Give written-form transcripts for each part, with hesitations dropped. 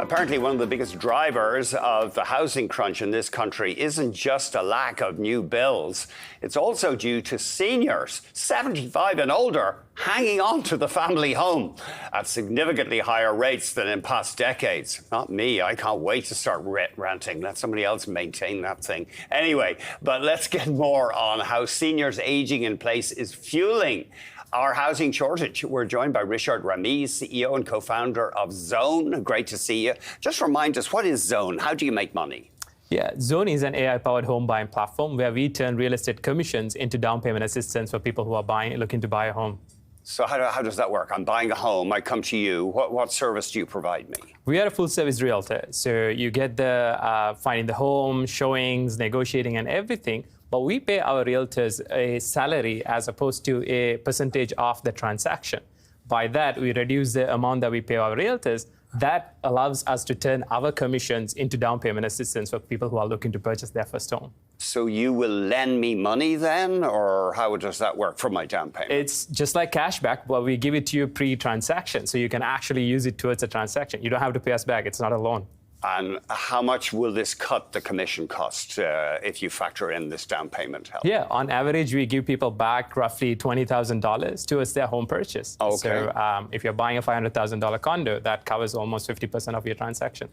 Apparently, one of the biggest drivers of the housing crunch in this country isn't just a lack of new builds. It's also due to seniors, 75 and older, hanging on to the family home at significantly higher rates than in past decades. Not me. I can't wait to start renting. Let somebody else maintain that thing. Anyway, but let's get more on how seniors aging in place is fueling our housing shortage. We're joined by Rishard Rameez, CEO and co-founder of Zown. Great to see you. Just remind us, what is Zown? How do you make money? Yeah, Zown is an AI-powered home buying platform where we turn real estate commissions into down payment assistance for people who are looking to buy a home. So how does that work? I'm buying a home, I come to you. What service do you provide me? We are a full-service realtor. So you get the finding the home, showings, negotiating, and everything. But we pay our realtors a salary as opposed to a percentage of the transaction. By that, we reduce the amount that we pay our realtors. That allows us to turn our commissions into down payment assistance for people who are looking to purchase their first home. So you will lend me money then, or how does that work for my down payment? It's just like cashback, but we give it to you pre-transaction, so you can actually use it towards a transaction. You don't have to pay us back. It's not a loan. And how much will this cut the commission cost if you factor in this down payment help? Yeah, on average, we give people back roughly $20,000 towards their home purchase. Okay. So if you're buying a $500,000 condo, that covers almost 50% of your transaction.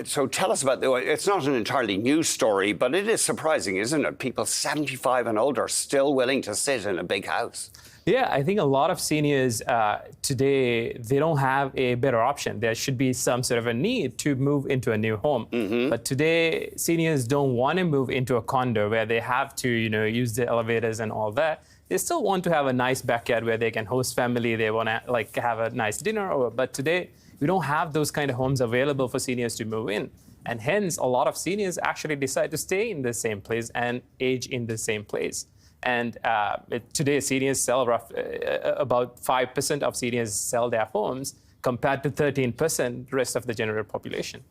So tell us about, it's not an entirely new story, but it is surprising, isn't it? People 75 and older still willing to sit in a big house. Yeah, I think a lot of seniors today, they don't have a better option. There should be some sort of a need to move into a new home. Mm-hmm. But today, seniors don't want to move into a condo where they have to, use the elevators and all that. They still want to have a nice backyard where they can host family. They want to have a nice dinner. But today, we don't have those kind of homes available for seniors to move in. And hence, a lot of seniors actually decide to stay in the same place and age in the same place. And today, seniors sell about 5% of seniors sell their homes compared to 13% rest of the general population.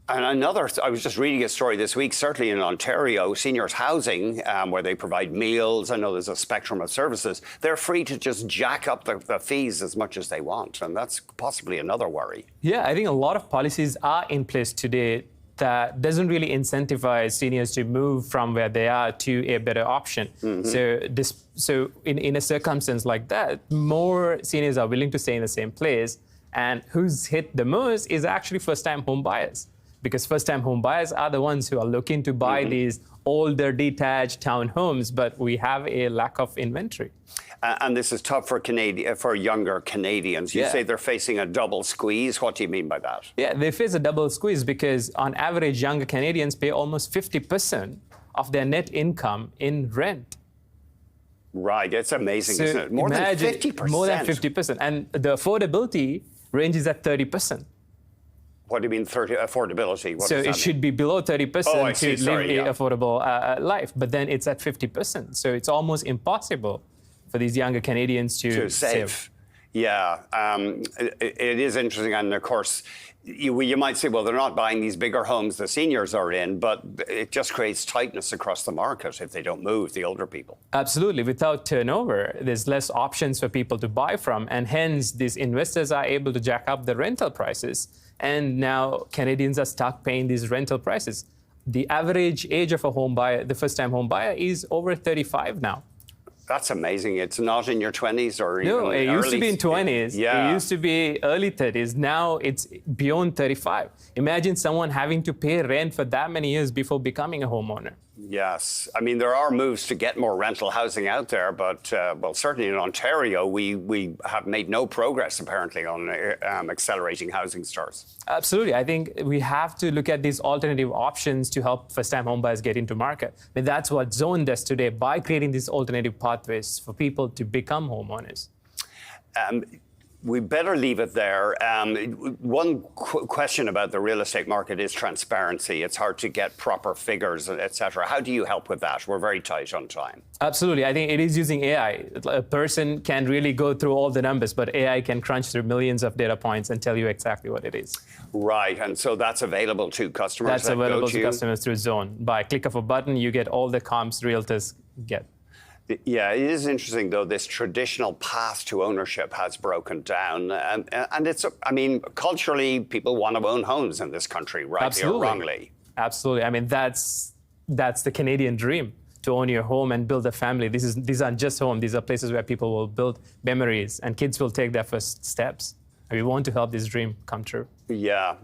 And I was just reading a story this week, certainly in Ontario, seniors housing, where they provide meals. I know there's a spectrum of services. They're free to just jack up the fees as much as they want. And that's possibly another worry. Yeah, I think a lot of policies are in place today that doesn't really incentivize seniors to move from where they are to a better option. Mm-hmm. So in a circumstance like that, more seniors are willing to stay in the same place. And who's hit the most is actually first-time home buyers. Because first-time home buyers are the ones who are looking to buy mm-hmm. these older detached townhomes, but we have a lack of inventory. And this is tough for younger Canadians. You say they're facing a double squeeze. What do you mean by that? Yeah, they face a double squeeze because on average, younger Canadians pay almost 50% of their net income in rent. Right, it's amazing, isn't it? More than 50%. More than 50%. And the affordability ranges at 30%. What do you mean, affordability? So it should be below 30% to live an affordable life, but then it's at 50%. So it's almost impossible for these younger Canadians to save. Yeah, it is interesting. And of course, you might say, well, they're not buying these bigger homes the seniors are in, but it just creates tightness across the market if they don't move, the older people. Absolutely. Without turnover, there's less options for people to buy from. And hence, these investors are able to jack up the rental prices. And now Canadians are stuck paying these rental prices. The average age of a home buyer, the first-time home buyer, is over 35 now. That's amazing. It's not in your 20s or even No, it used to be in 20s. Yeah. It used to be early 30s. Now it's beyond 35. Imagine someone having to pay rent for that many years before becoming a homeowner. Yes. I mean, there are moves to get more rental housing out there, but, well, certainly in Ontario, we have made no progress, apparently, on accelerating housing starts. Absolutely. I think we have to look at these alternative options to help first-time homebuyers get into market. But that's what Zown does today by creating these alternative pathways for people to become homeowners. We better leave it there. One question about the real estate market is transparency. It's hard to get proper figures, et cetera. How do you help with that? We're very tight on time. Absolutely. I think it is using AI. A person can really go through all the numbers, but AI can crunch through millions of data points and tell you exactly what it is. Right. And so that's available to customers? That's available to customers through Zown. By click of a button, you get all the comps realtors get. Yeah, it is interesting, though, this traditional path to ownership has broken down. And it's, I mean, culturally, people want to own homes in this country, rightly or wrongly. Absolutely. I mean, that's the Canadian dream, to own your home and build a family. These aren't just homes. These are places where people will build memories and kids will take their first steps. And we want to help this dream come true. Yeah,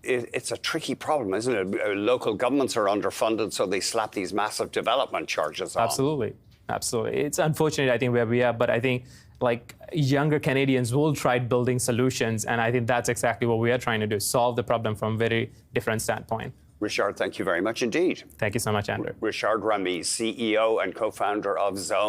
it's a tricky problem, isn't it? Local governments are underfunded, so they slap these massive development charges on. Absolutely. Absolutely. It's unfortunate, I think, where we are, but I think like younger Canadians will try building solutions, and I think that's exactly what we are trying to do, solve the problem from a very different standpoint. Rishard, thank you very much indeed. Thank you so much, Andrew. Rishard Rameez, CEO and co-founder of Zown.